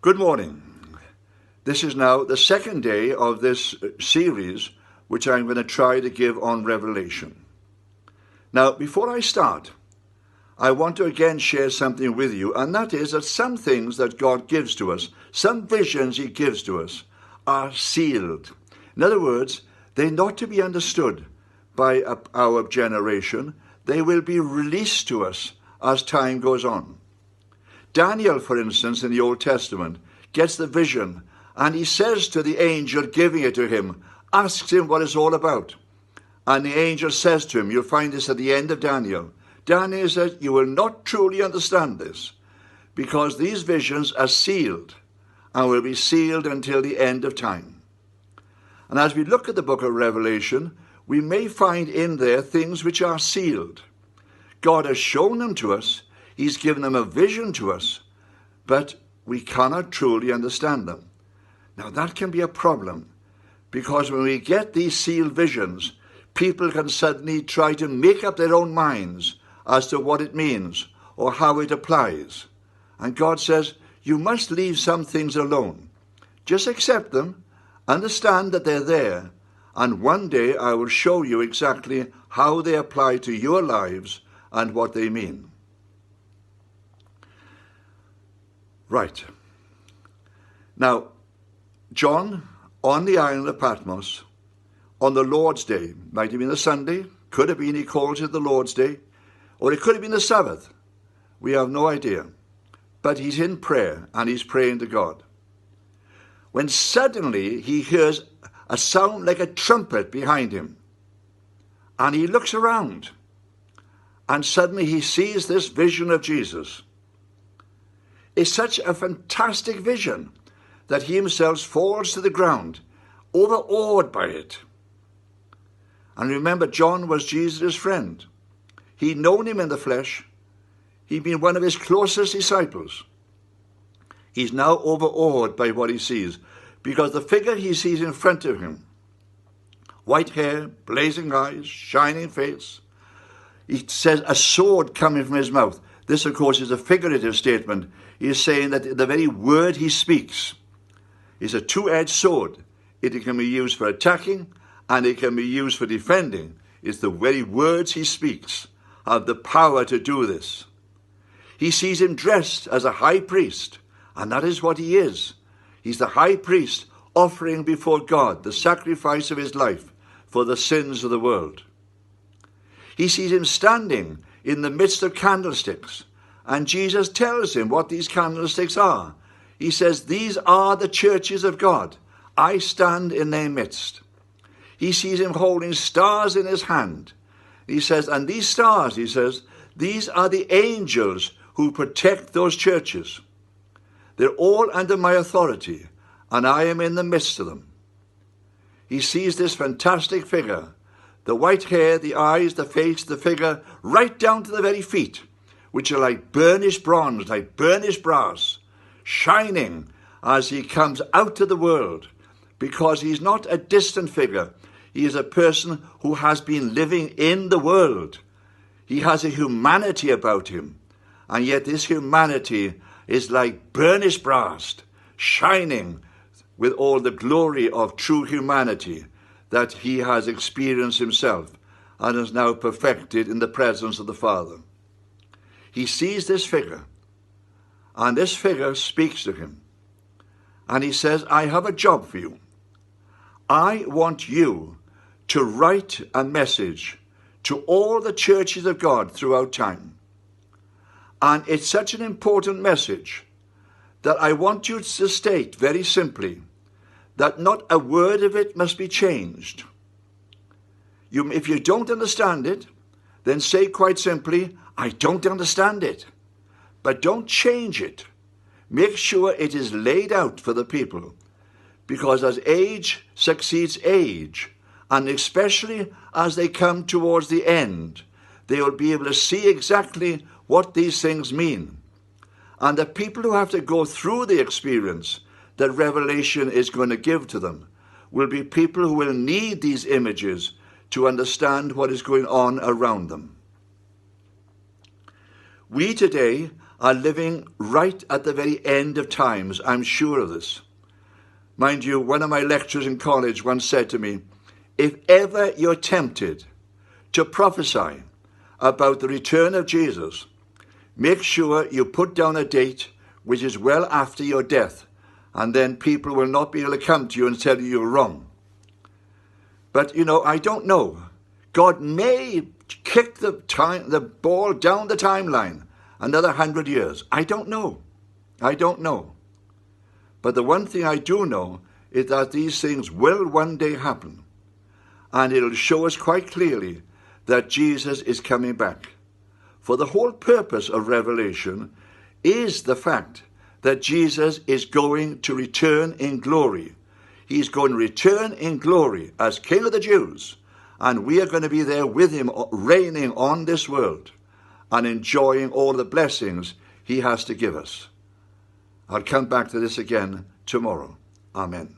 Good morning. This is now the second day of this series, which I'm going to try to give on Revelation. Now, before I start, I want to again share something with you, and that is that some things that God gives to us, some visions he gives to us, are sealed. In other words, they're not to be understood by our generation. They will be released to us as time goes on. Daniel, for instance, in the Old Testament, gets the vision, and he says to the angel giving it to him, asks him what it's all about. And the angel says to him, you'll find this at the end of Daniel, Daniel says, you will not truly understand this, because these visions are sealed, and will be sealed until the end of time. And as we look at the book of Revelation, we may find in there things which are sealed. God has shown them to us. He's given them a vision to us, but we cannot truly understand them. Now that can be a problem, because when we get these sealed visions, people can suddenly try to make up their own minds as to what it means or how it applies. And God says, you must leave some things alone. Just accept them, understand that they're there, and one day I will show you exactly how they apply to your lives and what they mean. Right. Now, John, on the island of Patmos, on the Lord's Day, might have been a Sunday, could have been he calls it the Lord's Day, or it could have been the Sabbath. We have no idea. But he's in prayer, and he's praying to God. When suddenly he hears a sound like a trumpet behind him, and he looks around, and suddenly he sees this vision of Jesus. It's such a fantastic vision that he himself falls to the ground, overawed by it. And remember, John was Jesus' friend. He'd known him in the flesh. He'd been one of his closest disciples. He's now overawed by what he sees, because the figure he sees in front of him, white hair, blazing eyes, shining face, he says a sword coming from his mouth. This, of course, is a figurative statement. He is saying that the very word he speaks is a two-edged sword. It can be used for attacking, and it can be used for defending. It's the very words he speaks have the power to do this. He sees him dressed as a high priest, and that is what he is. He's the high priest offering before God the sacrifice of his life for the sins of the world. He sees him standing in the midst of candlesticks, and Jesus tells him what these candlesticks are. He says, these are the churches of God. I stand in their midst. He sees him holding stars in his hand. He says, and these stars, he says, these are the angels who protect those churches. They're all under my authority, and I am in the midst of them. He sees this fantastic figure, the white hair, the eyes, the face, the figure, right down to the very feet, which are like burnished bronze, like burnished brass, shining as he comes out to the world, because he's not a distant figure. He is a person who has been living in the world. He has a humanity about him, and yet this humanity is like burnished brass, shining with all the glory of true humanity that he has experienced himself and is now perfected in the presence of the Father. He sees this figure, and this figure speaks to him. And he says, I have a job for you. I want you to write a message to all the churches of God throughout time. And it's such an important message that I want you to state very simply that not a word of it must be changed. If you don't understand it, then say quite simply, I don't understand it. But don't change it. Make sure it is laid out for the people. Because as age succeeds age, and especially as they come towards the end, they will be able to see exactly what these things mean. And the people who have to go through the experience that Revelation is going to give to them will be people who will need these images to understand what is going on around them. We today are living right at the very end of times. I'm sure of this. Mind you, one of my lecturers in college once said to me, if ever you're tempted to prophesy about the return of Jesus, make sure you put down a date which is well after your death, and then people will not be able to come to you and tell you you're wrong. But, I don't know. God may kick the ball down the timeline another 100 years. I don't know. But the one thing I do know is that these things will one day happen. And it'll show us quite clearly that Jesus is coming back. For the whole purpose of Revelation is the fact that Jesus is going to return in glory. He's going to return in glory as King of the Jews, and we are going to be there with him, reigning on this world and enjoying all the blessings he has to give us. I'll come back to this again tomorrow. Amen.